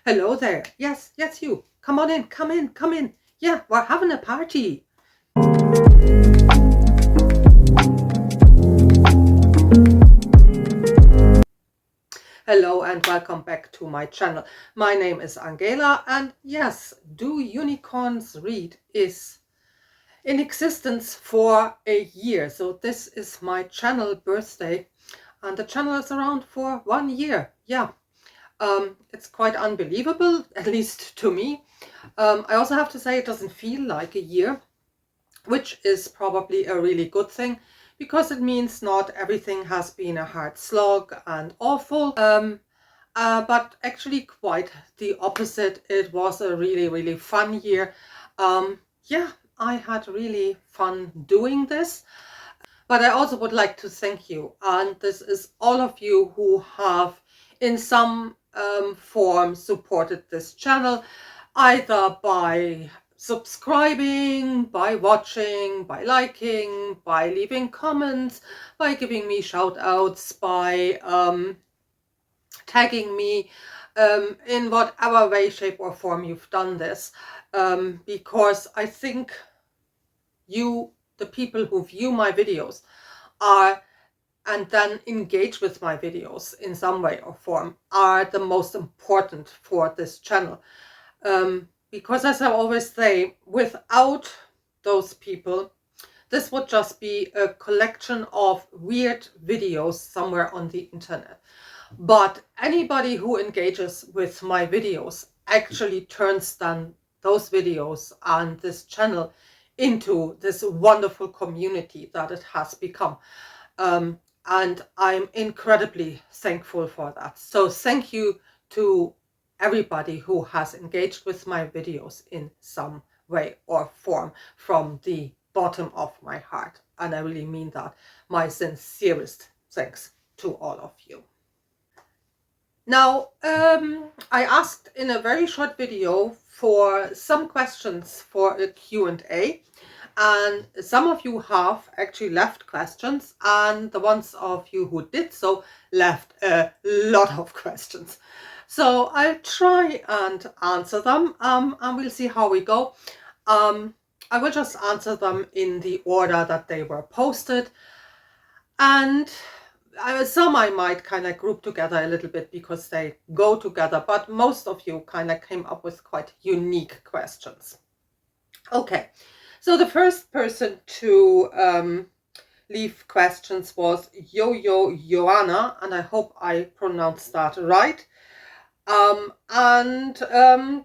Hello there. Yes, yes, you. Come on in, come in, come in. Yeah, we're having a party. Hello and welcome back to my channel. My name is Angela, and yes, Do Unicorns Read is in existence for a year. So this is my channel birthday, and the channel is around for 1 year. Yeah, it's quite unbelievable, at least to me. I also have to say it doesn't feel like a year, which is probably a really good thing because it means not everything has been a hard slog and awful. But actually quite the opposite. It was a really, really fun year. Yeah, I had really fun doing this. But I also would like to thank you. And this is all of you who have in some form supported this channel, either by subscribing, by watching, by liking, by leaving comments, by giving me shout outs, by tagging me, in whatever way, shape or form you've done this, because I think you, the people who view my videos, are and then engage with my videos in some way or form, are the most important for this channel. Because as I always say, without those people, this would just be a collection of weird videos somewhere on the internet. But anybody who engages with my videos actually turns then those videos and this channel into this wonderful community that it has become. And I'm incredibly thankful for that. So thank you to everybody who has engaged with my videos in some way or form from the bottom of my heart. And I really mean that. My sincerest thanks to all of you. Now, I asked in a very short video for some questions for a Q&A, and some of you have actually left questions, and the ones of you who did so left a lot of questions. So I'll try and answer them, and we'll see how we go. I will just answer them in the order that they were posted, and some I might kind of group together a little bit because they go together, but most of you kind of came up with quite unique questions. Okay, so the first person to leave questions was Yo-Yo Joanna, and I hope I pronounced that right.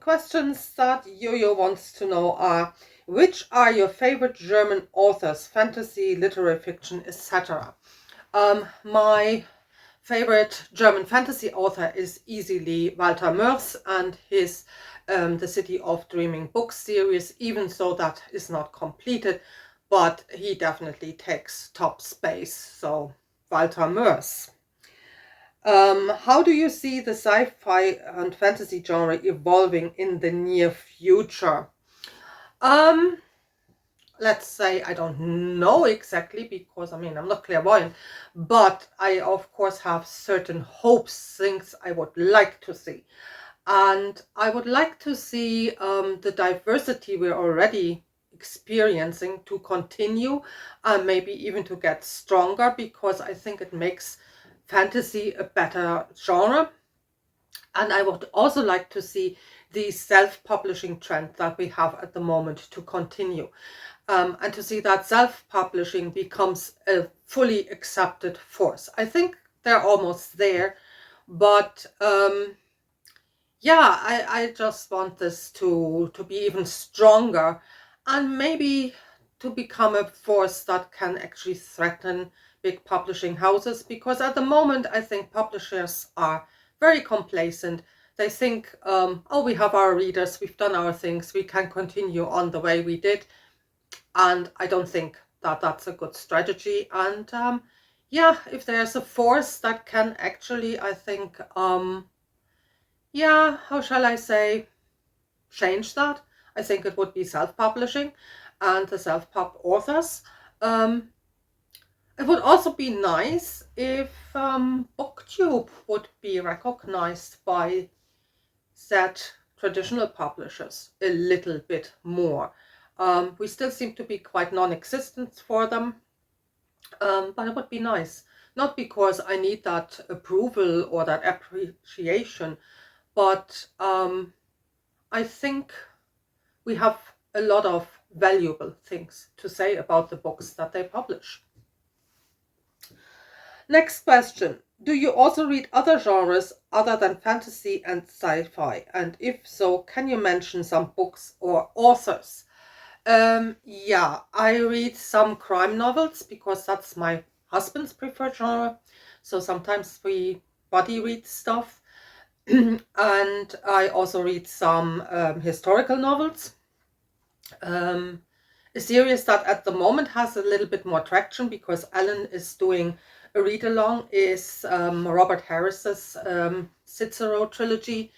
Questions that Yo-Yo wants to know are: which are your favorite German authors, fantasy, literary fiction, etc.? My favorite German fantasy author is easily Walter Mörs and his The City of Dreaming book series, even though that is not completed, but he definitely takes top space. So Walter Mörs. How do you see the sci-fi and fantasy genre evolving in the near future? Let's say I don't know exactly, because I mean I'm not clairvoyant, but I of course have certain hopes, things I would like to see. And I would like to see the diversity we're already experiencing to continue, and maybe even to get stronger, because I think it makes fantasy a better genre. And I would also like to see the self-publishing trend that we have at the moment to continue. And to see that self-publishing becomes a fully accepted force. I think they're almost there, but yeah, I just want this to be even stronger, and maybe to become a force that can actually threaten big publishing houses, because at the moment I think publishers are very complacent. They think, oh, we have our readers, we've done our things, we can continue on the way we did. And I don't think that that's a good strategy. And yeah, if there's a force that can actually, I think, yeah, how shall I say, change that, I think it would be self-publishing and the self-pub authors. It would also be nice if BookTube would be recognized by that traditional publishers a little bit more. We still seem to be quite non-existent for them, but it would be nice. Not because I need that approval or that appreciation, but I think we have a lot of valuable things to say about the books that they publish. Next question. Do you also read other genres other than fantasy and sci-fi? And if so, can you mention some books or authors? Yeah, I read some crime novels because that's my husband's preferred genre. So sometimes we buddy read stuff. And I also read some historical novels. A series that at the moment has a little bit more traction because Alan is doing a read along is Robert Harris's Cicero trilogy,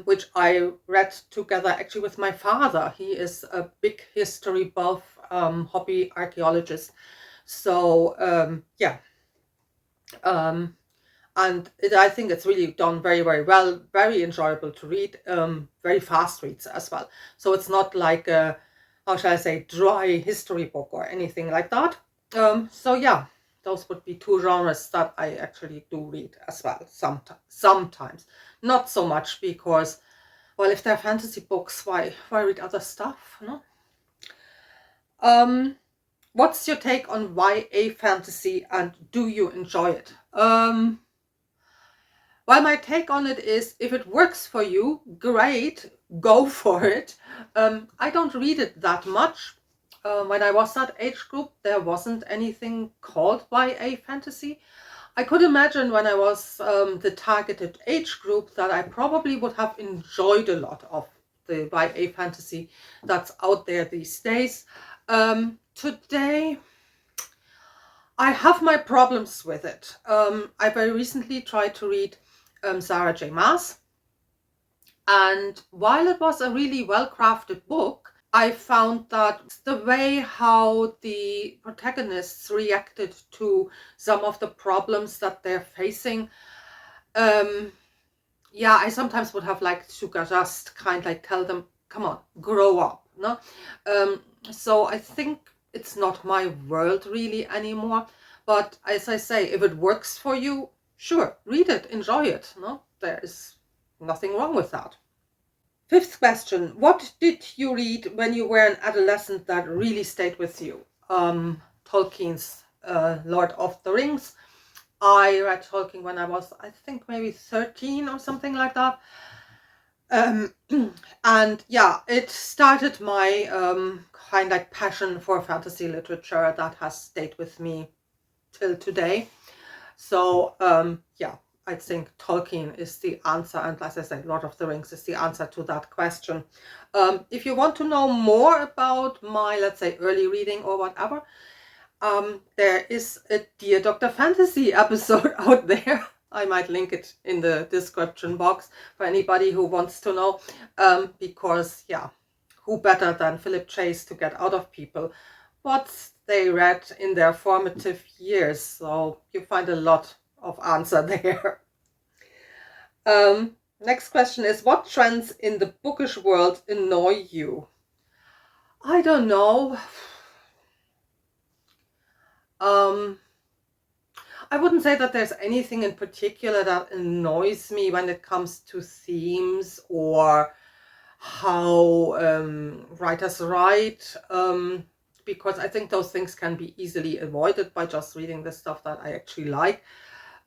which I read together actually with my father. He is a big history buff, hobby archaeologist. So yeah, and I think it's really done very, very well, very enjoyable to read, very fast reads as well. So it's not like a, how shall I say, dry history book or anything like that. So yeah, those would be two genres that I actually do read as well, sometimes. Not so much because, well, if they're fantasy books, why read other stuff, no? What's your take on YA fantasy and do you enjoy it? Well, my take on it is if it works for you, great, go for it. I don't read it that much. When I was that age group, there wasn't anything called YA fantasy. I could imagine when I was the targeted age group that I probably would have enjoyed a lot of the YA fantasy that's out there these days. Today, I have my problems with it. I very recently tried to read Sarah J. Maas, and while it was a really well-crafted book, I found that the way how the protagonists reacted to some of the problems that they're facing, yeah, I sometimes would have liked to just kind of like tell them, come on, grow up, no? So I think it's not my world really anymore. But as I say, if it works for you, sure, read it, enjoy it, no? There is nothing wrong with that. Fifth question. What did you read when you were an adolescent that really stayed with you? Tolkien's Lord of the Rings. I read Tolkien when I was, I think, maybe 13 or something like that. And yeah, it started my kind of like passion for fantasy literature that has stayed with me till today. So yeah, I think Tolkien is the answer, and as I said, Lord of the Rings is the answer to that question. If you want to know more about my, let's say, early reading or whatever, there is a Dear Dr. Fantasy episode out there. I might link it in the description box for anybody who wants to know, because yeah, who better than Philip Chase to get out of people what they read in their formative years. So you find a lot of answer there. Next question is, what trends in the bookish world annoy you? I don't know. I wouldn't say that there's anything in particular that annoys me when it comes to themes or how writers write, because I think those things can be easily avoided by just reading the stuff that I actually like.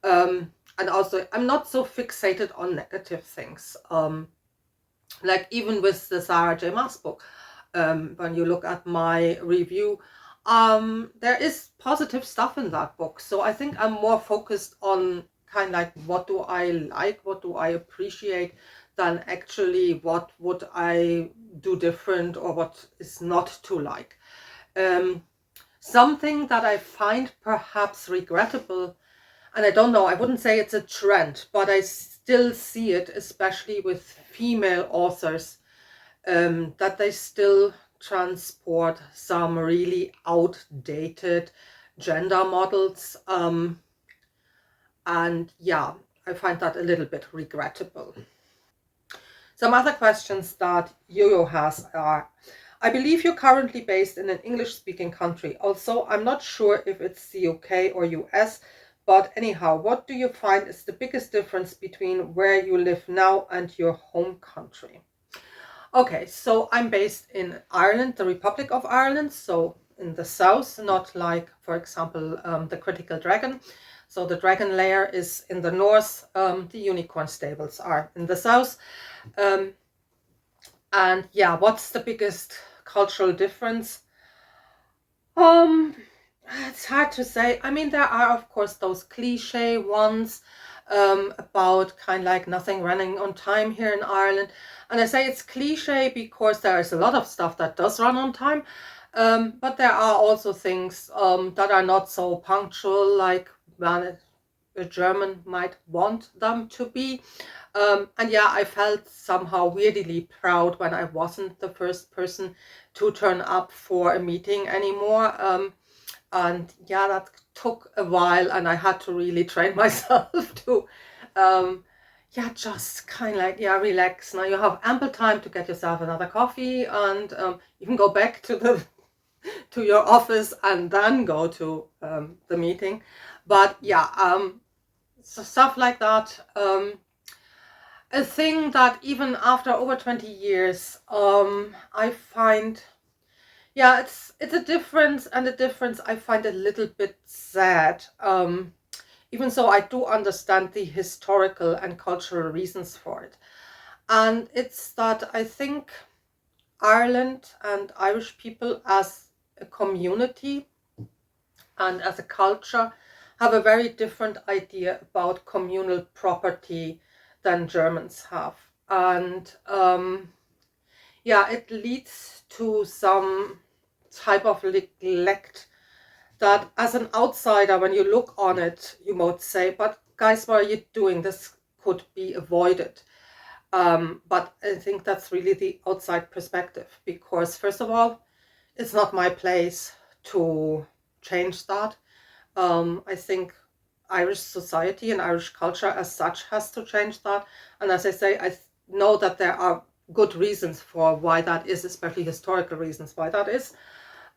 And also, I'm not so fixated on negative things. Like even with the Sarah J. Maas book, when you look at my review, there is positive stuff in that book. So I think I'm more focused on kind of like what do I like, what do I appreciate, than actually what would I do different or what is not to like. Something that I find perhaps regrettable, and I don't know, I wouldn't say it's a trend, but I still see it, especially with female authors, that they still transport some really outdated gender models. And yeah, I find that a little bit regrettable. Some other questions that Yo-Yo has are, I believe you're currently based in an English-speaking country. Also, I'm not sure if it's the UK or US, but anyhow, what do you find is the biggest difference between where you live now and your home country? Okay, so I'm based in Ireland, the Republic of Ireland, so in the south, not like, for example, the Critical Dragon. So the dragon lair is in the north, the unicorn stables are in the south. And yeah, what's the biggest cultural difference? It's hard to say. I mean, there are, of course, those cliche ones about kind of like nothing running on time here in Ireland. And I say it's cliche because there is a lot of stuff that does run on time. But there are also things that are not so punctual, like a German might want them to be. And yeah, I felt somehow weirdly proud when I wasn't the first person to turn up for a meeting anymore. And yeah, that took a while, and I had to really train myself to, yeah, just kind of like, yeah, relax. Now you have ample time to get yourself another coffee, and you can go back to your office and then go to the meeting. But yeah, so stuff like that. A thing that even after over 20 years, I find, yeah, it's a difference, and a difference I find a little bit sad. Even so, I do understand the historical and cultural reasons for it. And it's that I think Ireland and Irish people as a community and as a culture have a very different idea about communal property than Germans have. And yeah, it leads to some type of neglect that as an outsider, when you look on it, you might say, but guys, what are you doing? This could be avoided. But I think that's really the outside perspective, because first of all, it's not my place to change that. I think Irish society and Irish culture as such has to change that. And as I say, I know that there are good reasons for why that is, especially historical reasons why that is.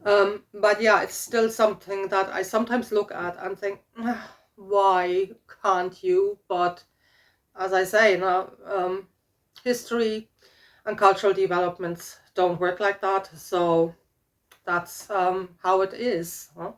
But yeah, it's still something that I sometimes look at and think, why can't you? But as I say, history and cultural developments don't work like that. So that's how it is. Huh?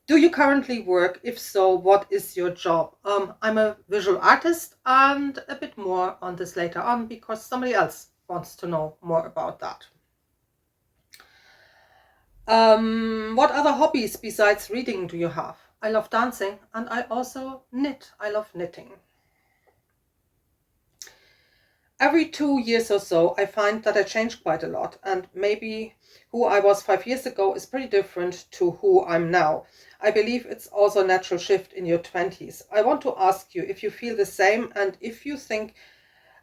Do you currently work? If so, what is your job? I'm a visual artist, and a bit more on this later on because somebody else wants to know more about that. What other hobbies besides reading do you have? I love dancing, and I also knit. I love knitting. Every 2 years or so, I find that I change quite a lot, and maybe who I was 5 years ago is pretty different to who I'm now. I believe it's also a natural shift in your 20s. I want to ask you if you feel the same, and if you think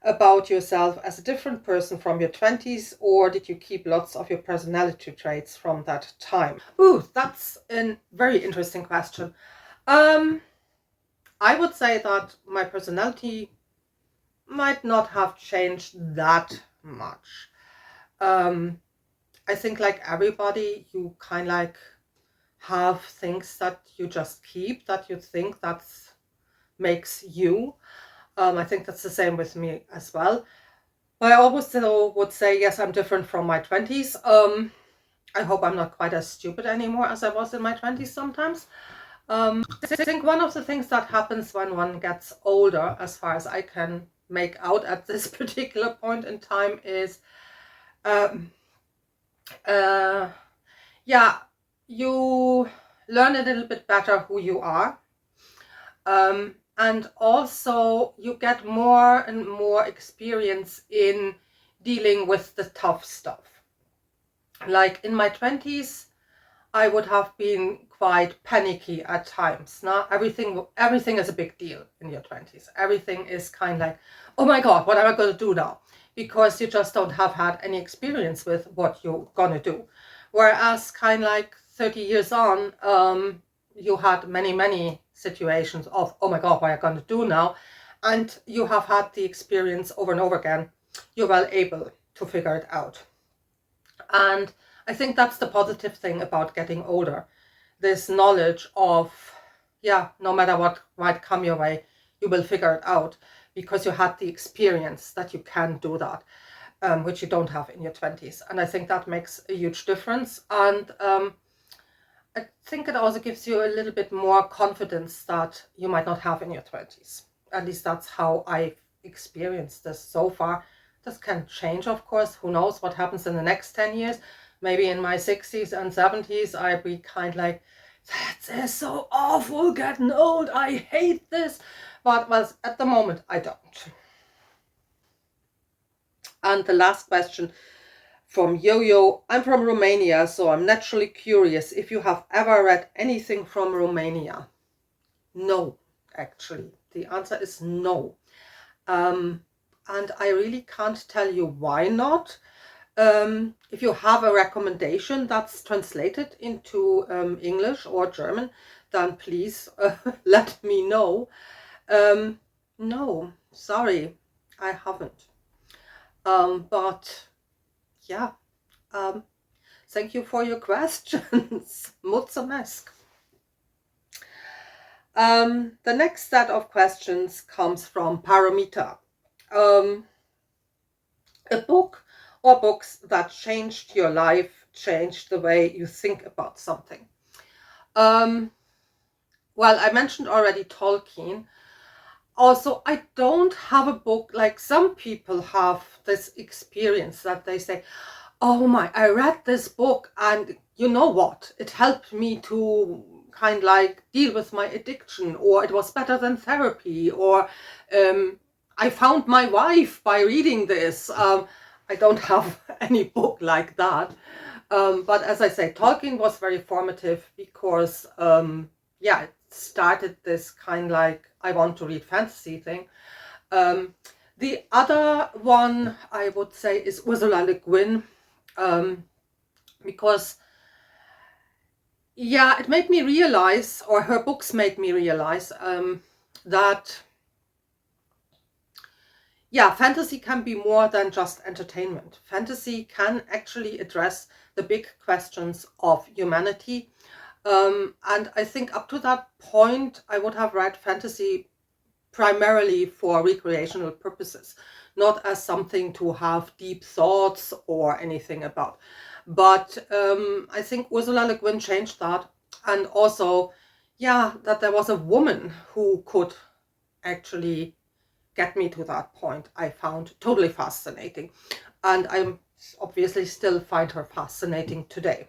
about yourself as a different person from your 20s, or did you keep lots of your personality traits from that time? Ooh, that's a very interesting question. I would say that my personality might not have changed that much. I think like everybody, you kind of like have things that you just keep, that you think that makes you. I think that's the same with me as well. I always though would say, yes, I'm different from my 20s. I hope I'm not quite as stupid anymore as I was in my 20s sometimes. I think one of the things that happens when one gets older, as far as I can make out at this particular point in time, is yeah, you learn a little bit better who you are. And also you get more and more experience in dealing with the tough stuff. Like in my 20s, I would have been quite panicky at times. Now everything is a big deal in your 20s. Everything is kind of like, oh my God, what am I going to do now? Because you just don't have had any experience with what you're going to do. Whereas kind of like 30 years on, you had many situations of, oh my God, what am I going to do now? And you have had the experience over and over again, you're well able to figure it out. And I think that's the positive thing about getting older. This knowledge of, yeah, no matter what might come your way, you will figure it out because you had the experience that you can do that, which you don't have in your 20s. And I think that makes a huge difference. And I think it also gives you a little bit more confidence that you might not have in your 20s. At least that's how I've experienced this so far. This can change, of course. Who knows what happens in the next 10 years? Maybe in my 60s and 70s, I'd be kind of like, that's so awful, getting old. I hate this. But well, at the moment, I don't. And the last question from Yo-Yo. I'm from Romania, so I'm naturally curious if you have ever read anything from Romania. No, actually. The answer is no. And I really can't tell you why not. If you have a recommendation that's translated into English or German, then please let me know. No, sorry, I haven't. But yeah, thank you for your questions. Mulțumesc. The next set of questions comes from Paramita. A book or books that changed your life, changed the way you think about something. Well, I mentioned already Tolkien. Also, I don't have a book like some people have this experience that they say, oh my, I read this book and you know what? It helped me to kind of like deal with my addiction, or it was better than therapy, or I found my wife by reading this. I don't have any book like that. But as I say, Tolkien was very formative because, yeah, it started this kind of like, I want to read fantasy thing. The other one I would say is Ursula Le Guin, because, yeah, it made me realize, or her books made me realize, that, yeah, fantasy can be more than just entertainment. Fantasy can actually address the big questions of humanity. And I think up to that point, I would have read fantasy primarily for recreational purposes, not as something to have deep thoughts or anything about. But I think Ursula Le Guin changed that. And also, yeah, that there was a woman who could actually get me to that point, I found totally fascinating. And I obviously still find her fascinating today.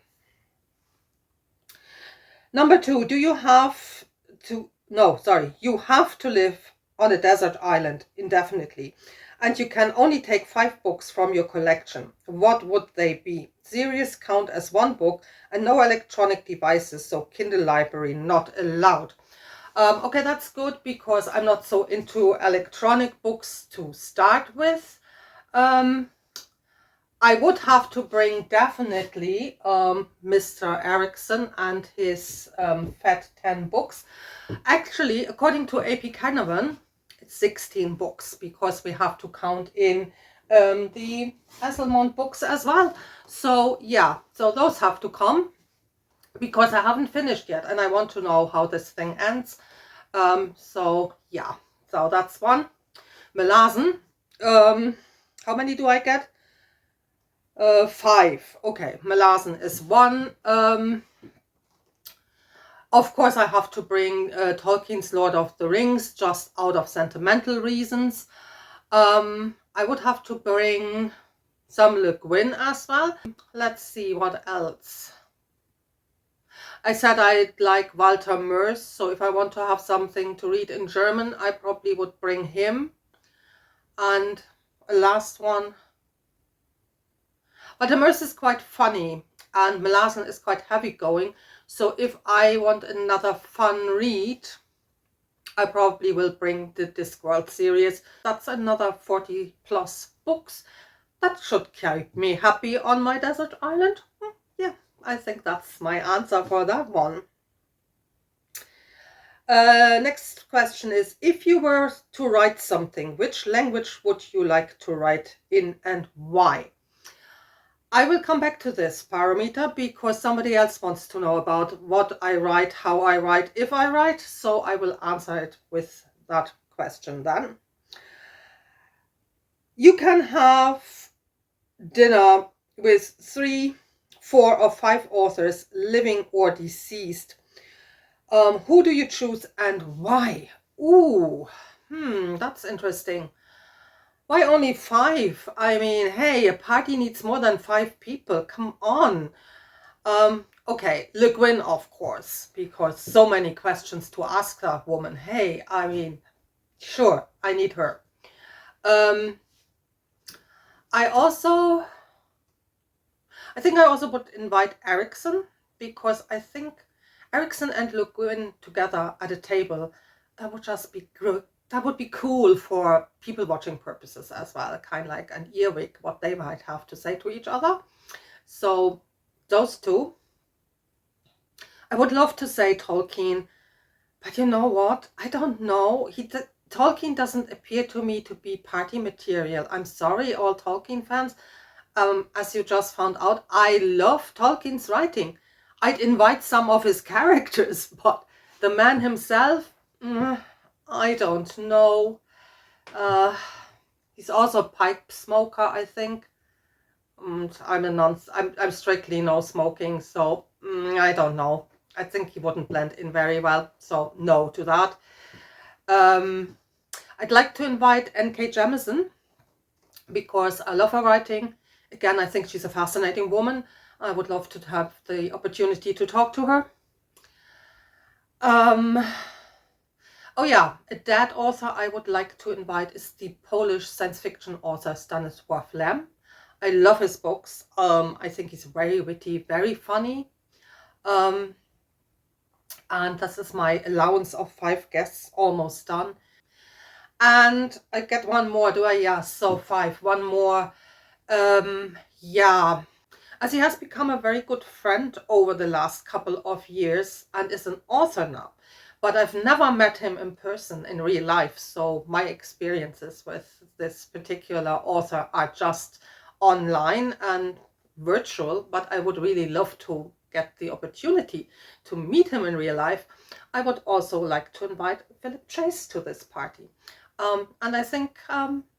Number 2, you have to live on a desert island indefinitely, and you can only take 5 books from your collection. What would they be? Series count as 1 book, and no electronic devices, so Kindle library not allowed. Okay, that's good because I'm not so into electronic books to start with. I would have to bring definitely Mr. Erickson and his Fat 10 books. Actually, according to AP Canavan, it's 16 books because we have to count in the Hasselmont books as well. So yeah, so those have to come because I haven't finished yet and I want to know how this thing ends. So yeah, so that's one. Melazen, how many do I get? 5. Okay, Melazen is 1. Of course, I have to bring Tolkien's Lord of the Rings just out of sentimental reasons. I would have to bring some Le Guin as well. Let's see what else. I said I'd like Walter Mörs, so if I want to have something to read in German, I probably would bring him. And a last one. Walter Mörs is quite funny, and Melazen is quite heavy going. So if I want another fun read, I probably will bring the Discworld series. That's another 40 plus books. That should keep me happy on my desert island. Yeah, I think that's my answer for that one. Next question is, if you were to write something, which language would you like to write in and why? I will come back to this parameter because somebody else wants to know about what I write, how I write, if I write, so I will answer it with that question then. You can have dinner with 3, 4, or 5 authors, living or deceased. Who do you choose and why? Ooh, that's interesting. Why only 5? I mean, hey, a party needs more than 5 people. Come on. Okay, Le Guin, of course, because so many questions to ask that woman. Hey, I mean, sure, I need her. I think I also would invite Erickson, because I think Erickson and Le Guin together at a table, that would just be good. That would be cool for people watching purposes as well, kind of like an earwig, what they might have to say to each other. So those two. I would love to say Tolkien, but you know what? I don't know. Tolkien doesn't appear to me to be party material. I'm sorry, all Tolkien fans. As you just found out, I love Tolkien's writing. I'd invite some of his characters, but the man himself, I don't know. He's also a pipe smoker, I think. I'm strictly no smoking, so I don't know. I think he wouldn't blend in very well, so no to that. I'd like to invite N.K. Jemisin because I love her writing. Again, I think she's a fascinating woman. I would love to have the opportunity to talk to her. Oh yeah, a dead author I would like to invite is the Polish science fiction author Stanisław Lem. I love his books. I think he's very witty, very funny. And this is my allowance of 5 guests almost done. And I get one more, do I? Yeah, so 5. One more. Yeah. As he has become a very good friend over the last couple of years and is an author now. But I've never met him in person in real life. So my experiences with this particular author are just online and virtual. But I would really love to get the opportunity to meet him in real life. I would also like to invite Philip Chase to this party. And I think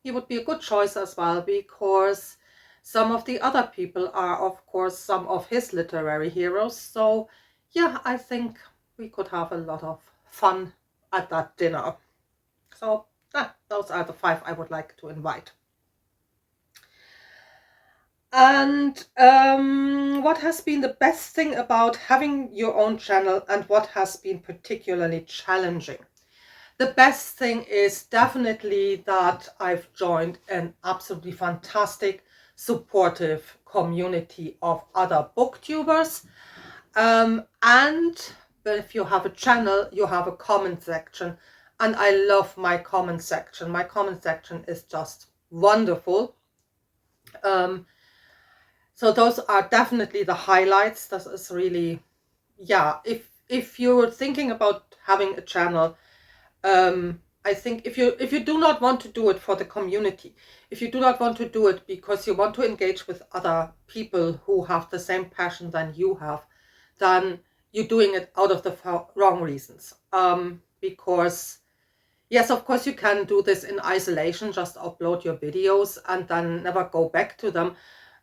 he would be a good choice as well, because some of the other people are, of course, some of his literary heroes. So yeah, I think we could have a lot of fun at that dinner. So those are the 5 I would like to invite. And what has been the best thing about having your own channel, and what has been particularly challenging? The best thing is definitely that I've joined an absolutely fantastic, supportive community of other booktubers. And if you have a channel, you have a comment section. And I love my comment section. My comment section is just wonderful. So those are definitely the highlights. This is really, yeah, if you're thinking about having a channel, I think if you do not want to do it for the community, if you do not want to do it because you want to engage with other people who have the same passion than you have, then you're doing it out of the wrong reasons. Because yes, of course you can do this in isolation, just upload your videos and then never go back to them.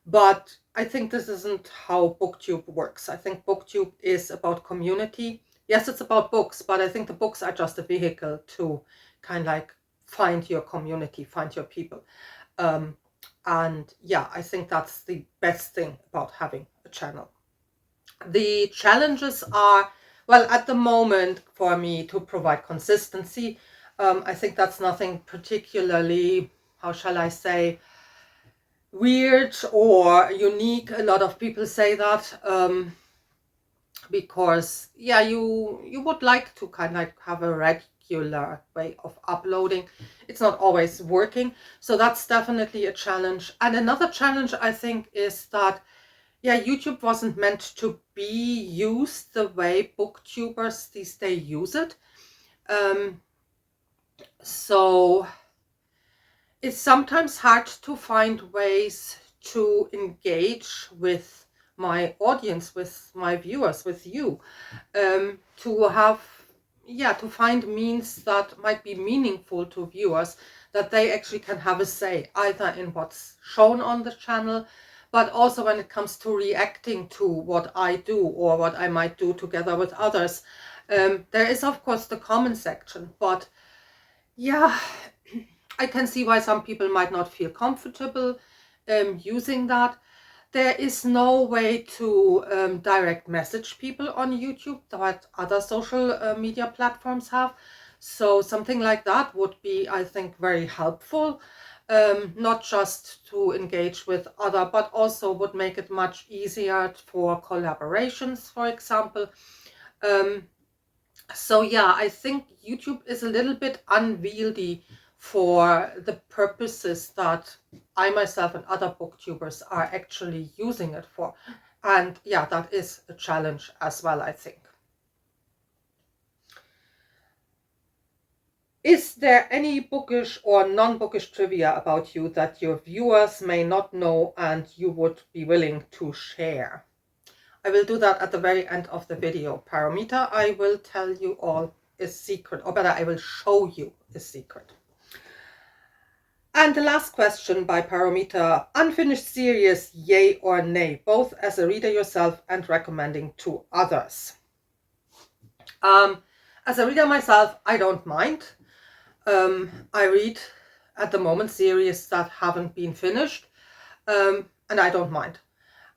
But I think this isn't how BookTube works. I think BookTube is about community. Yes, it's about books, but I think the books are just a vehicle to kind of like find your community, find your people. And yeah, I think that's the best thing about having a channel. The challenges are, well, at the moment for me to provide consistency. I think that's nothing particularly, how shall I say, weird or unique. A lot of people say that. Because yeah, you would like to kind of like have a regular way of uploading. It's not always working, so that's definitely a challenge. And another challenge I think is that yeah, YouTube wasn't meant to be used the way booktubers these days use it. So it's sometimes hard to find ways to engage with my audience, with my viewers, with you, to have, to find means that might be meaningful to viewers, that they actually can have a say either in what's shown on the channel, but also when it comes to reacting to what I do or what I might do together with others. There is, of course, the comment section, but yeah, I can see why some people might not feel comfortable using that. There is no way to direct message people on YouTube that other social media platforms have. So something like that would be, I think, very helpful. Not just to engage with other, but also would make it much easier for collaborations, for example. So yeah, I think YouTube is a little bit unwieldy for the purposes that I myself and other booktubers are actually using it for. And yeah, that is a challenge as well, I think. Is there any bookish or non-bookish trivia about you that your viewers may not know and you would be willing to share? I will do that at the very end of the video. Paramita, I will tell you all a secret, or better, I will show you a secret. And the last question by Paramita: unfinished series, yay or nay, both as a reader yourself and recommending to others. As a reader myself, I don't mind. I read at the moment series that haven't been finished, and I don't mind.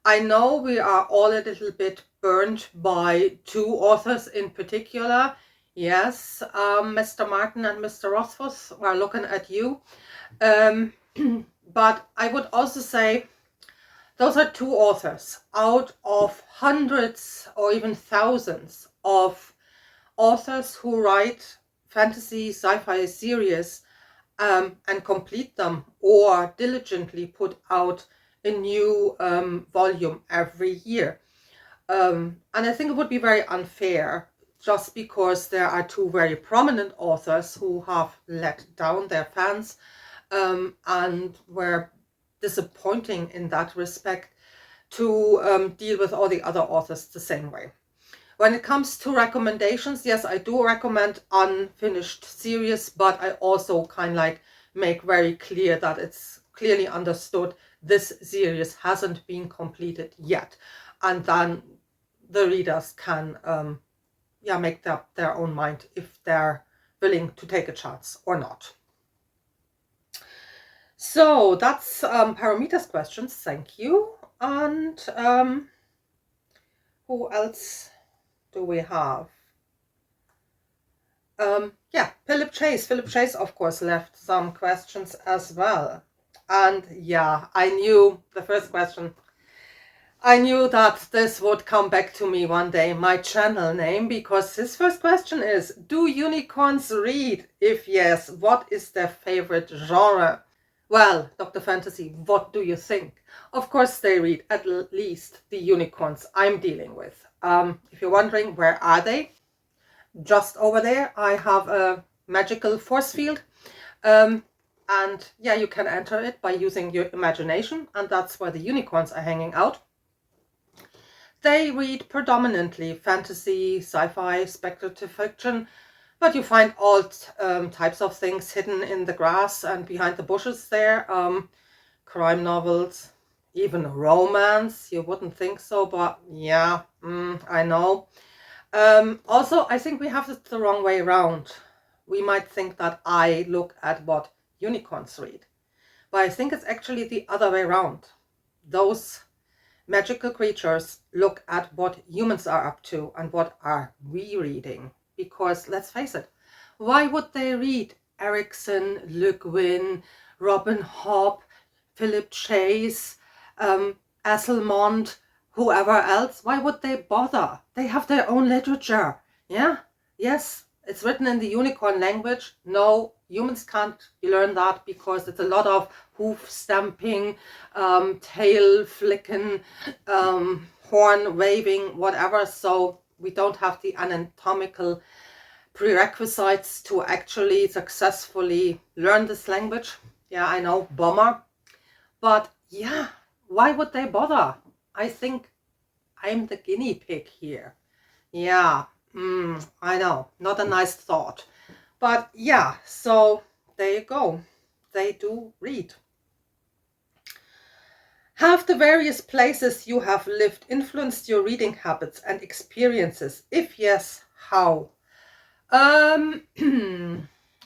I know we are all a little bit burned by two authors in particular. Yes, Mr. Martin and Mr. Rothfuss, we're looking at you. But I would also say those are two authors out of hundreds or even thousands of authors who write fantasy, sci-fi series and complete them or diligently put out a new volume every year. And I think it would be very unfair just because there are two very prominent authors who have let down their fans and were disappointing in that respect, to deal with all the other authors the same way. When it comes to recommendations, yes, I do recommend unfinished series, but I also kind of like make very clear that it's clearly understood this series hasn't been completed yet, and then the readers can make up their own mind if they're willing to take a chance or not. So that's Paramita's questions. Thank you. And who else do we have? Philip Chase, of course, left some questions as well. And yeah, I knew the first question. I knew that this would come back to me one day, my channel name, because his first question is, do unicorns read? If yes, what is their favorite genre? Well, Dr. Fantasy, what do you think? Of course they read at least the unicorns I'm dealing with. If you're wondering, where are they? Just over there, I have a magical force field. And yeah, you can enter it by using your imagination, and that's where the unicorns are hanging out. They read predominantly fantasy, sci-fi, speculative fiction, but you find all types of things hidden in the grass and behind the bushes there. Crime novels, even romance. You wouldn't think so, but yeah, I know. Also, I think we have it the wrong way around. We might think that I look at what unicorns read, but I think it's actually the other way around. Those magical creatures look at what humans are up to and what are we reading. Because let's face it, why would they read Erikson, Le Guin, Robin Hobb, Philip Chase, Asselmond, whoever else? Why would they bother? They have their own literature. Yeah, yes, it's written in the unicorn language. No, humans can't learn that because it's a lot of hoof stamping, tail flicking, horn waving, whatever. So we don't have the anatomical prerequisites to actually successfully learn this language. Yeah, I know, bummer. But yeah, why would they bother? I think I'm the guinea pig here. Yeah, I know, not a nice thought. But yeah, so there you go. They do read. Have the various places you have lived influenced your reading habits and experiences? If yes, how? Um,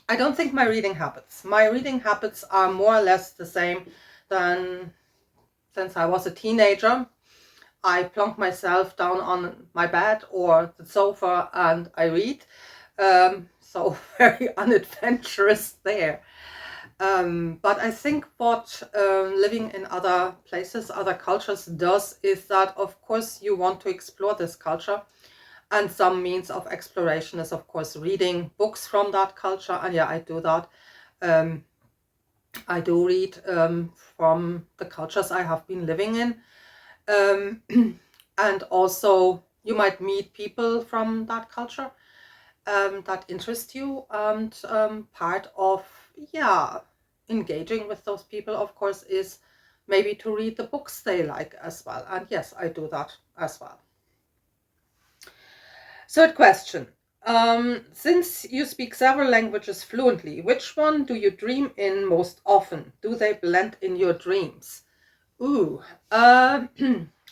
I don't think my reading habits are more or less the same than since I was a teenager. I plonk myself down on my bed or the sofa and I read. So very unadventurous there. But I think what living in other places, other cultures does is that, of course, you want to explore this culture. And some means of exploration is, of course, reading books from that culture. And yeah, I do that. Um, I do read from the cultures I have been living in. And also, you might meet people from that culture that interest you. And part of, yeah, engaging with those people, of course, is maybe to read the books they like as well. And yes, I do that as well. Third question. Since you speak several languages fluently, which one do you dream in most often? Do they blend in your dreams? Ooh.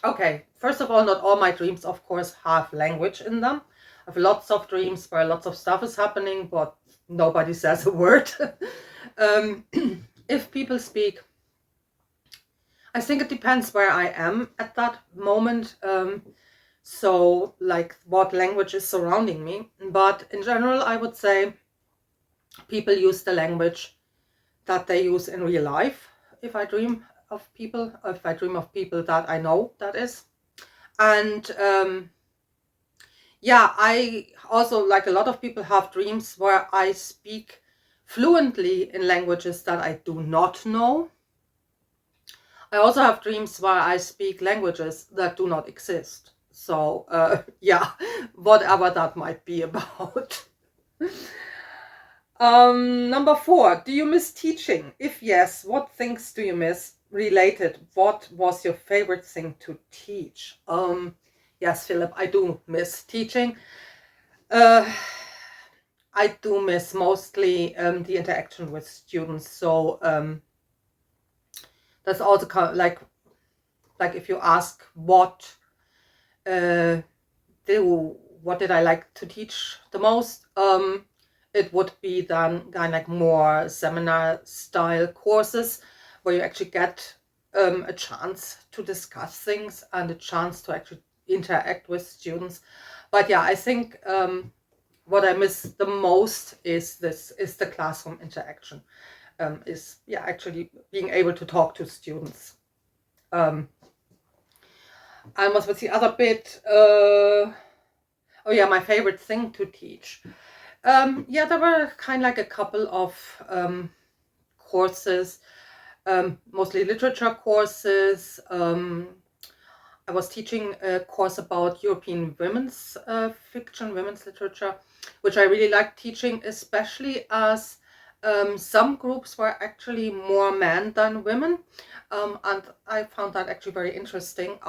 Okay. First of all, not all my dreams, of course, have language in them. I have lots of dreams where lots of stuff is happening, but nobody says a word. If people speak, I think it depends where I am at that moment. So like what language is surrounding me. But in general, I would say people use the language that they use in real life. If I dream of people that I know, that is. And yeah, I also, like a lot of people, have dreams where I speak fluently in languages that I do not know. I also have dreams where I speak languages that do not exist. So yeah, whatever that might be about. Number 4, do you miss teaching? If yes, what things do you miss? Related, what was your favorite thing to teach? Yes, Philip, I do miss teaching. I do miss mostly the interaction with students. So that's also kind of like if you ask what did I like to teach the most, it would be then kind of like more seminar style courses where you actually get a chance to discuss things and a chance to actually interact with students. But yeah, I think what I miss the most is the classroom interaction. Is actually being able to talk to students. And what was the other bit? Oh yeah, my favorite thing to teach. Yeah, there were kind of like a couple of courses, mostly literature courses. I was teaching a course about European women's fiction, women's literature, which I really liked teaching, especially as some groups were actually more men than women. And I found that actually very interesting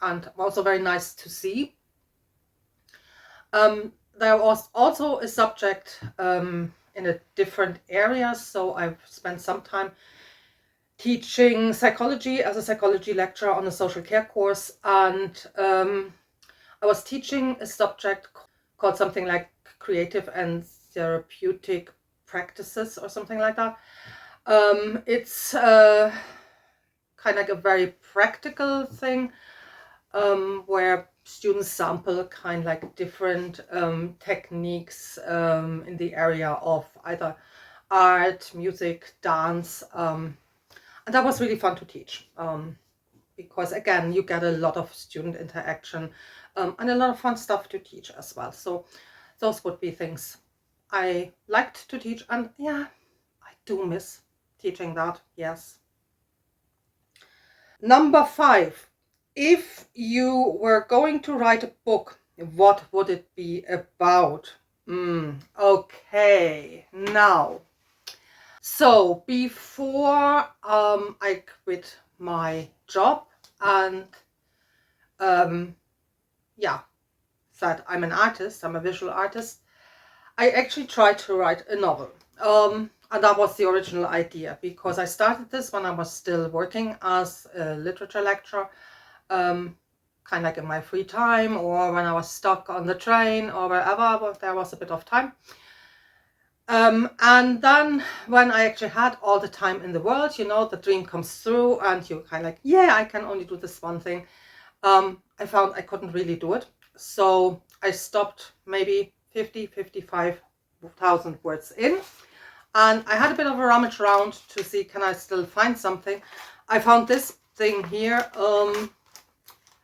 and also very nice to see. There was also a subject in a different area, so I've spent some time teaching psychology as a psychology lecturer on a social care course, and I was teaching a subject called something like creative and therapeutic practices or something like that. It's kind of like a very practical thing where students sample kind of like different techniques in the area of either art, music, dance, and that was really fun to teach because again you get a lot of student interaction and a lot of fun stuff to teach as well. So those would be things I liked to teach, and yeah, I do miss teaching that, yes. Number 5. If you were going to write a book, what would it be about? Okay, now, so before I quit my job and yeah, said I'm an artist, I'm a visual artist, I actually tried to write a novel. And that was the original idea, because I started this when I was still working as a literature lecturer, kind of like in my free time, or when I was stuck on the train or wherever, but there was a bit of time. And then when I actually had all the time in the world, you know, the dream comes through and you're kind of like, yeah, I can only do this one thing. I found I couldn't really do it. So I stopped maybe 55,000 words in. And I had a bit of a rummage around to see, can I still find something? I found this thing here.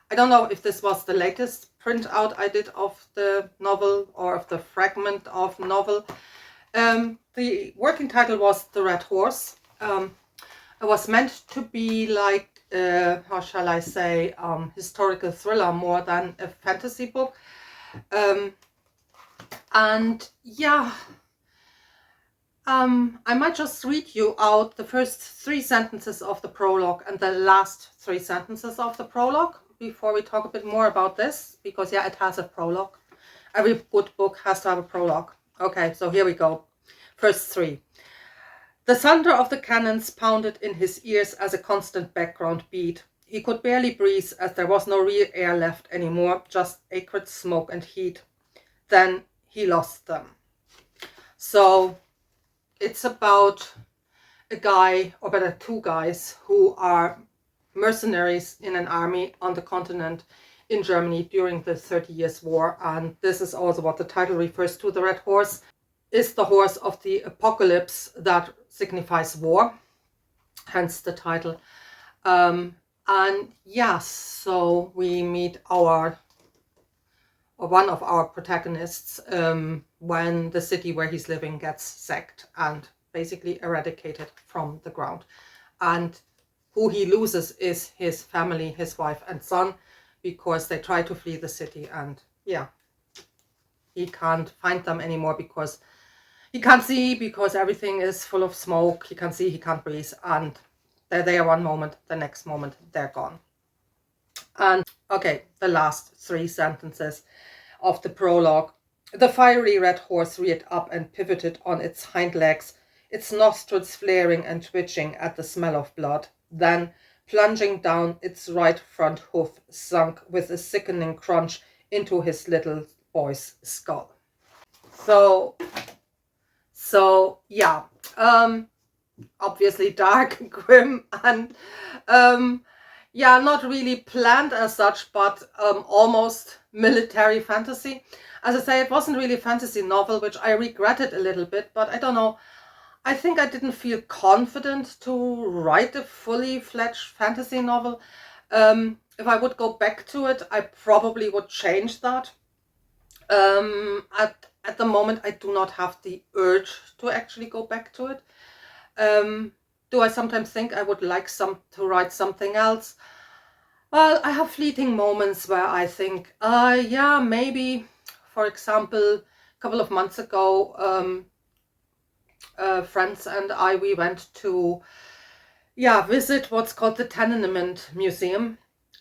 I don't know if this was the latest printout I did of the novel or of the fragment of novel. The working title was The Red Horse. It was meant to be like, how shall I say, historical thriller more than a fantasy book. And yeah, I might just read you out the first 3 sentences of the prologue and the last 3 sentences of the prologue before we talk a bit more about this, because yeah, it has a prologue. Every good book has to have a prologue. Okay, so here we go. First 3. The thunder of the cannons pounded in his ears as a constant background beat. He could barely breathe, as there was no real air left anymore, just acrid smoke and heat. Then he lost them. So it's about a guy, or better 2 guys, who are mercenaries in an army on the continent in Germany during the 30 Years' War. And this is also what the title refers to. The Red Horse is the horse of the apocalypse that signifies war, hence the title. And yes, so we meet one of our protagonists when the city where he's living gets sacked and basically eradicated from the ground. And who he loses is his family, his wife and son, because they try to flee the city, and yeah, he can't find them anymore because he can't see, because everything is full of smoke. He can't see, he can't breathe, and they're there one moment, the next moment they're gone. And okay, the last 3 sentences of the prologue. The fiery red horse reared up and pivoted on its hind legs, its nostrils flaring and twitching at the smell of blood. Then, plunging down, its right front hoof sunk with a sickening crunch into his little boy's skull. So yeah, obviously dark, grim, and yeah, not really planned as such, but almost military fantasy. As I say, it wasn't really a fantasy novel, which I regretted a little bit, but I don't know. I think I didn't feel confident to write a fully fledged fantasy novel. If I would go back to it, I probably would change that. At the moment, I do not have the urge to actually go back to it. Do I sometimes think I would like to write something else? Well, I have fleeting moments where I think, yeah, maybe. For example, a couple of months ago, friends and I, we went to, visit what's called the Tenement Museum.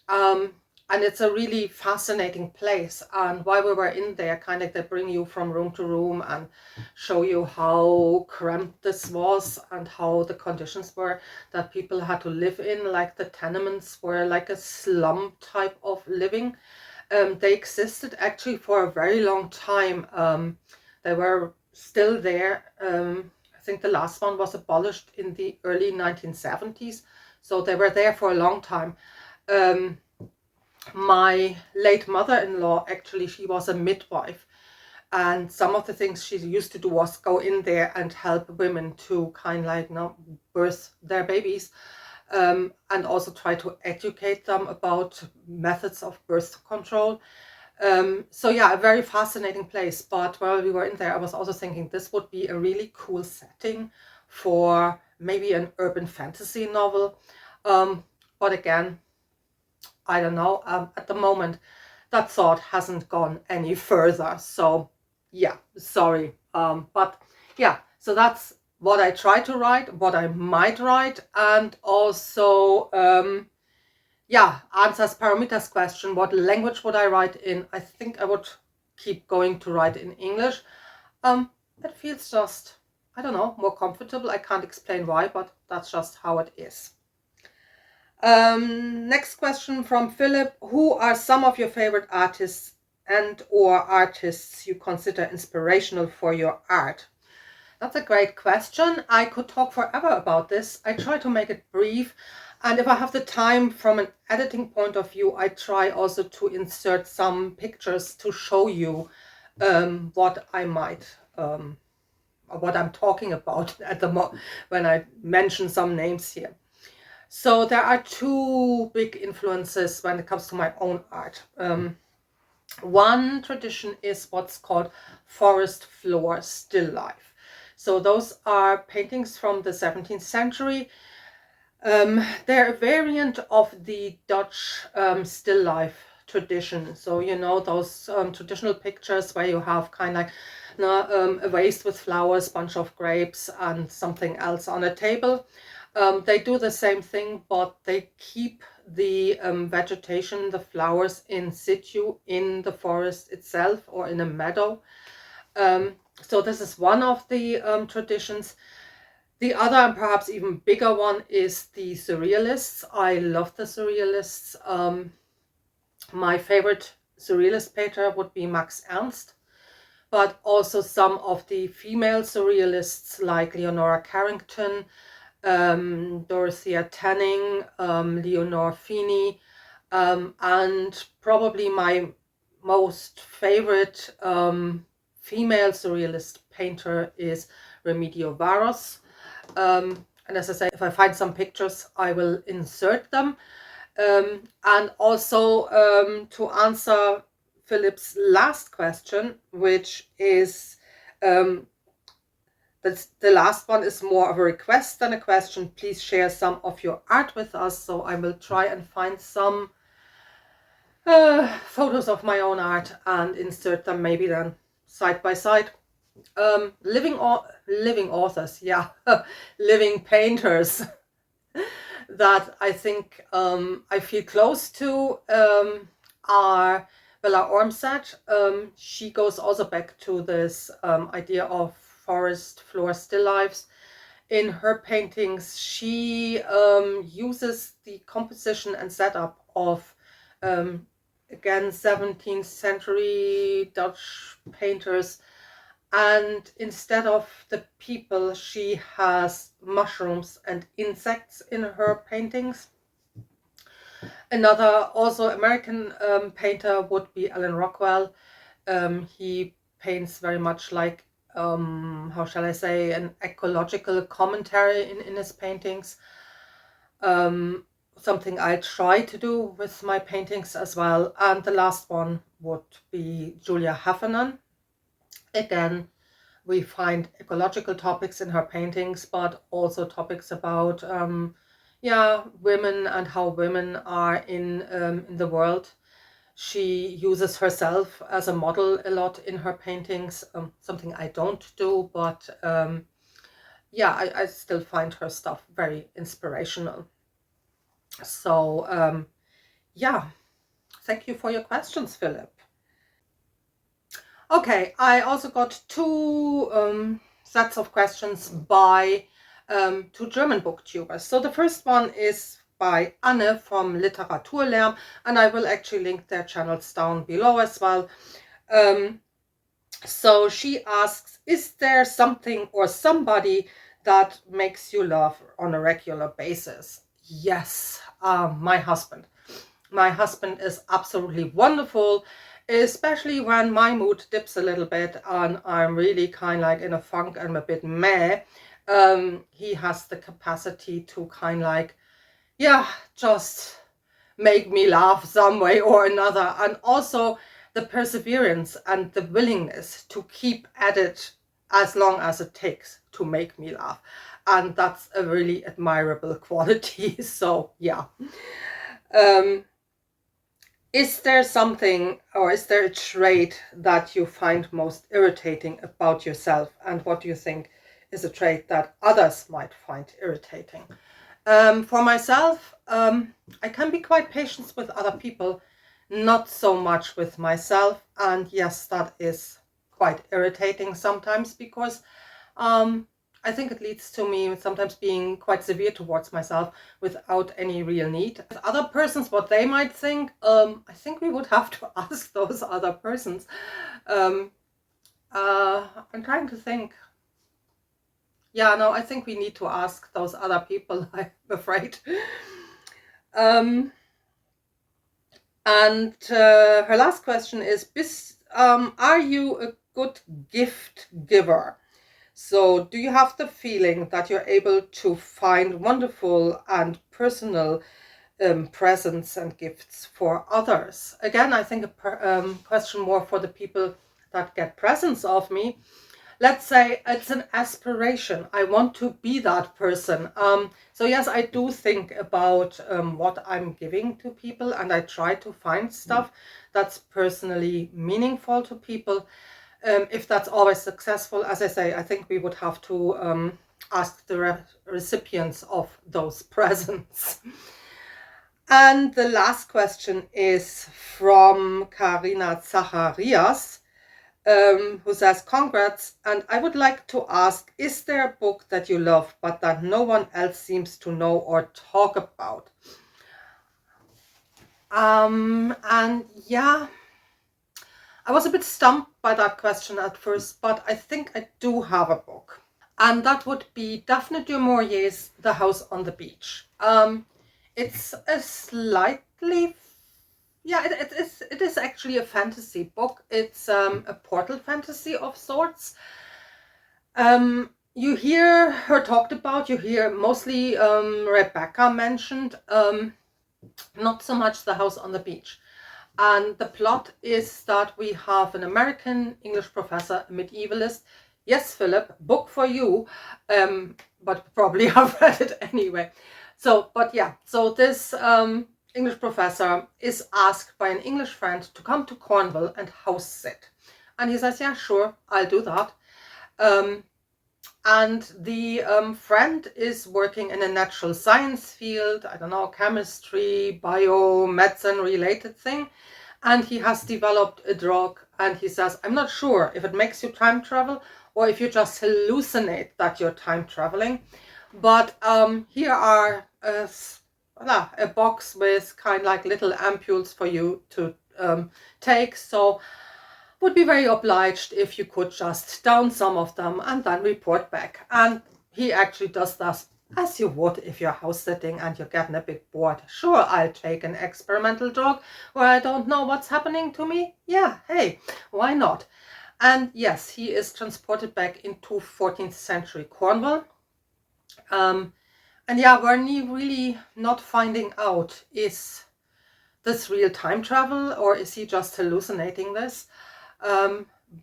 And it's a really fascinating place. And while we were in there, kind of they bring you from room to room and show you how cramped this was and how the conditions were that people had to live in. Like the tenements were like a slum type of living. They existed actually for a very long time. They were still there. I think the last one was abolished in the early 1970s. So they were there for a long time. My late mother-in-law, actually, she was a midwife, and some of the things she used to do was go in there and help women to kind of like, birth their babies, and also try to educate them about methods of birth control. So yeah, a very fascinating place. But while we were in there, I was also thinking this would be a really cool setting for maybe an urban fantasy novel. But again, I don't know. At the moment, that thought hasn't gone any further. So Yeah, sorry. But yeah, so that's what I try to write, what I might write, and also yeah, answers Paramita's question, what language would I write in? I think I would keep going to write in English. It feels just, I don't know, more comfortable. I can't explain why, but that's just how it is. Next question from Philip. Who are some of your favorite artists and or artists you consider inspirational for your art? That's a great question. I could talk forever about this. I try to make it brief. And if I have the time from an editing point of view, I try also to insert some pictures to show you what I might, what I'm talking about at the when I mention some names here. So there are two big influences when it comes to my own art. One tradition is what's called forest floor still life. So those are paintings from the 17th century. They're a variant of the Dutch still life tradition. So, you know, those traditional pictures where you have kind of like a vase with flowers, bunch of grapes, and something else on a table. They do the same thing, but they keep the vegetation, the flowers in situ in the forest itself or in a meadow. So this is one of the traditions. The other and perhaps even bigger one is the Surrealists. I love the Surrealists. My favorite Surrealist painter would be Max Ernst, but also some of the female Surrealists like Leonora Carrington, Dorothea Tanning, Leonore Feeney, and probably my most favorite female Surrealist painter is Remedios Varo. And as I say, if I find some pictures, I will insert them. And also to answer Philip's last question, which is the last one is more of a request than a question. Please share some of your art with us. So I will try and find some photos of my own art and insert them maybe then side by side. Living authors, yeah, living painters that I think I feel close to are Bella Ormsat. She goes also back to this idea of forest floor still lifes. In her paintings, she uses the composition and setup of again 17th century Dutch painters, and instead of the people, she has mushrooms and insects in her paintings. Another also American painter would be Alan Rockwell. He paints very much like, how shall I say, an ecological commentary in his paintings. Something I try to do with my paintings as well. And the last one would be Julia Heffernan. Again, we find ecological topics in her paintings, but also topics about women and how women are in the world. She uses herself as a model a lot in her paintings, something I don't do, but I still find her stuff very inspirational. So thank you for your questions, Philip. Okay, I also got two sets of questions by two German booktubers. So the first one is by Anne from Literaturlärm, and I will actually link their channels down below as well. So she asks, is there something or somebody that makes you laugh on a regular basis? Yes, my husband. My husband is absolutely wonderful, especially when my mood dips a little bit and I'm really kind of like in a funk and I'm a bit meh. He has the capacity to kind of like, just make me laugh some way or another. And also the perseverance and the willingness to keep at it as long as it takes to make me laugh. And that's a really admirable quality. So yeah. Is there something, or is there a trait that you find most irritating about yourself? And what do you think is a trait that others might find irritating? For myself, I can be quite patient with other people, not so much with myself. And yes, that is quite irritating sometimes because I think it leads to me sometimes being quite severe towards myself without any real need. Other persons, what they might think, I think we would have to ask those other persons. I'm trying to think. Yeah, no, I think we need to ask those other people, I'm afraid. And her last question is, are you a good gift giver? So do you have the feeling that you're able to find wonderful and personal presents and gifts for others? Again, I think a question more for the people that get presents of me. Let's say it's an aspiration. I want to be that person. So yes, I do think about what I'm giving to people, and I try to find stuff that's personally meaningful to people. If that's always successful, as I say, I think we would have to ask the recipients of those presents. And the last question is from Karina Zacharias, who says, congrats, and I would like to ask, is there a book that you love but that no one else seems to know or talk about? And yeah, I was a bit stumped by that question at first, but I think I do have a book. And that would be Daphne du Maurier's The House on the Beach. It's a slightly, yeah, it is actually a fantasy book. It's a portal fantasy of sorts. You hear her talked about, you hear mostly Rebecca mentioned, not so much The House on the Beach. And the plot is that we have an American English professor, a medievalist. Yes, Philip, book for you, but probably have read it anyway. So, but yeah, so this English professor is asked by an English friend to come to Cornwall and house sit. And he says, yeah, sure, I'll do that. And the friend is working in a natural science field, I don't know, chemistry, biomedicine related thing. And he has developed a drug, and he says, I'm not sure if it makes you time travel or if you just hallucinate that you're time traveling. But here are a box with kind of like little ampules for you to take. So would be very obliged if you could just down some of them and then report back. And he actually does that as you would if you're house sitting and you're getting a bit bored. Sure, I'll take an experimental drug where I don't know what's happening to me. Yeah, hey, why not? And yes, he is transported back into 14th century Cornwall. And yeah, we're really not finding out, is this real time travel or is he just hallucinating this?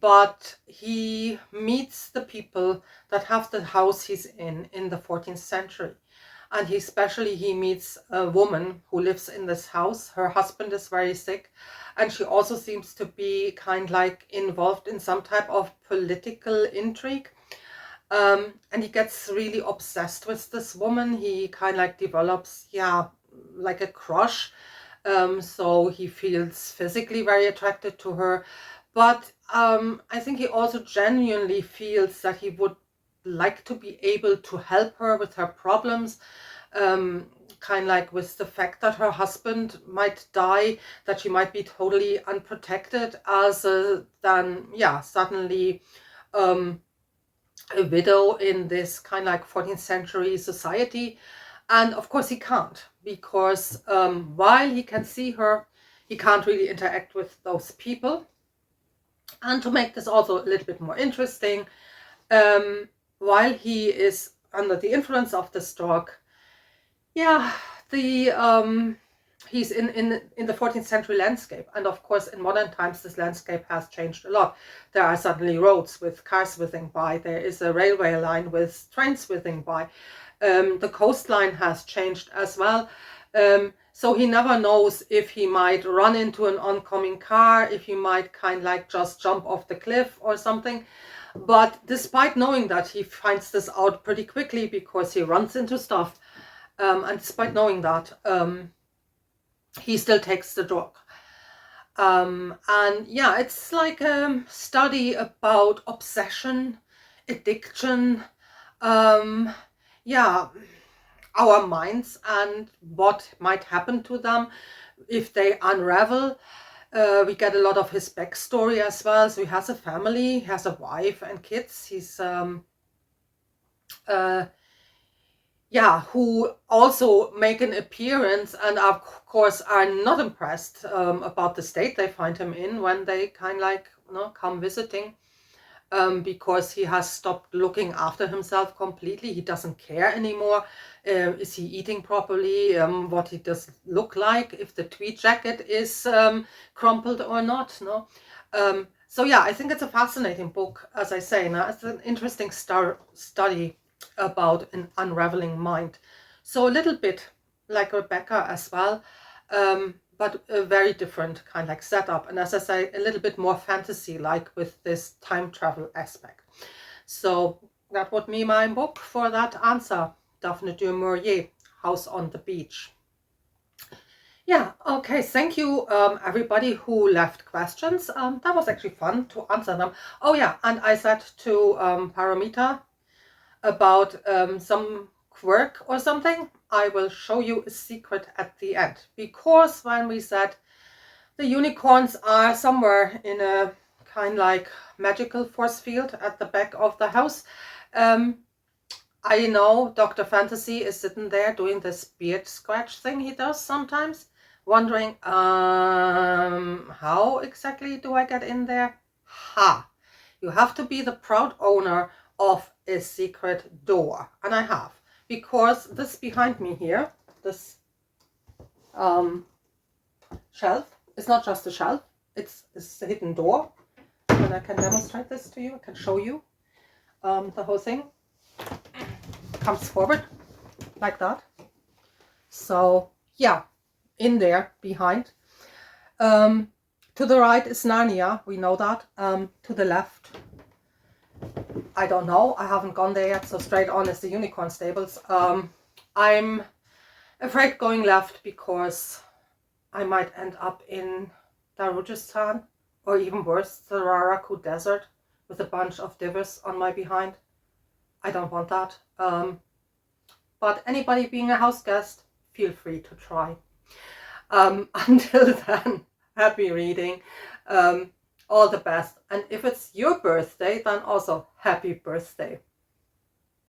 But he meets the people that have the house he's in the 14th century. And he meets a woman who lives in this house. Her husband is very sick. And she also seems to be kind of like involved in some type of political intrigue. And he gets really obsessed with this woman. He kind of like develops, yeah, like a crush. So he feels physically very attracted to her. But I think he also genuinely feels that he would like to be able to help her with her problems, kind of like with the fact that her husband might die, that she might be totally unprotected as then, yeah, suddenly a widow in this kind of like 14th century society. And of course he can't, because while he can see her, he can't really interact with those people. And to make this also a little bit more interesting, while he is under the influence of this drug, yeah, he's in the 14th century landscape. And of course, in modern times, this landscape has changed a lot. There are suddenly roads with cars whizzing by. There is a railway line with trains whizzing by. The coastline has changed as well. So he never knows if he might run into an oncoming car, if he might kind of like just jump off the cliff or something. But despite knowing that, he finds this out pretty quickly because he runs into stuff. And despite knowing that, he still takes the drug. And yeah, it's like a study about obsession, addiction, yeah, our minds and what might happen to them if they unravel. We get a lot of his backstory as well. So he has a family, he has a wife and kids. He's who also make an appearance and of course are not impressed about the state they find him in when they kind of like, you know, come visiting. Because he has stopped looking after himself completely. He doesn't care anymore. Is he eating properly? What he does look like? If the tweed jacket is crumpled or not? No. So yeah, I think it's a fascinating book, as I say. Now it's an interesting study about an unraveling mind. So a little bit like Rebecca as well. But a very different kind of like setup. And as I say, a little bit more fantasy-like with this time travel aspect. So that would be my book for that answer. Daphne du Maurier, House on the Beach. Yeah, okay, thank you everybody who left questions. That was actually fun to answer them. Oh yeah, and I said to Paramita about some quirk or something. I will show you a secret at the end, because when we said the unicorns are somewhere in a kind of like magical force field at the back of the house, I know Dr. Fantasy is sitting there doing this beard scratch thing he does sometimes, wondering how exactly do I get in there? Ha! You have to be the proud owner of a secret door, and I have, because this behind me here, this shelf, is not just a shelf, it's a hidden door, and I can demonstrate this to you. I can show you. The whole thing comes forward like that. So yeah, in there behind. To the right is Narnia, we know that. To the left, I don't know, I haven't gone there yet, so straight on is the unicorn stables. I'm afraid going left because I might end up in Darujistan, or even worse, the Raraku Desert with a bunch of divers on my behind. I don't want that. But anybody being a house guest, feel free to try. Until then, happy reading. All the best. And if it's your birthday, then also happy birthday.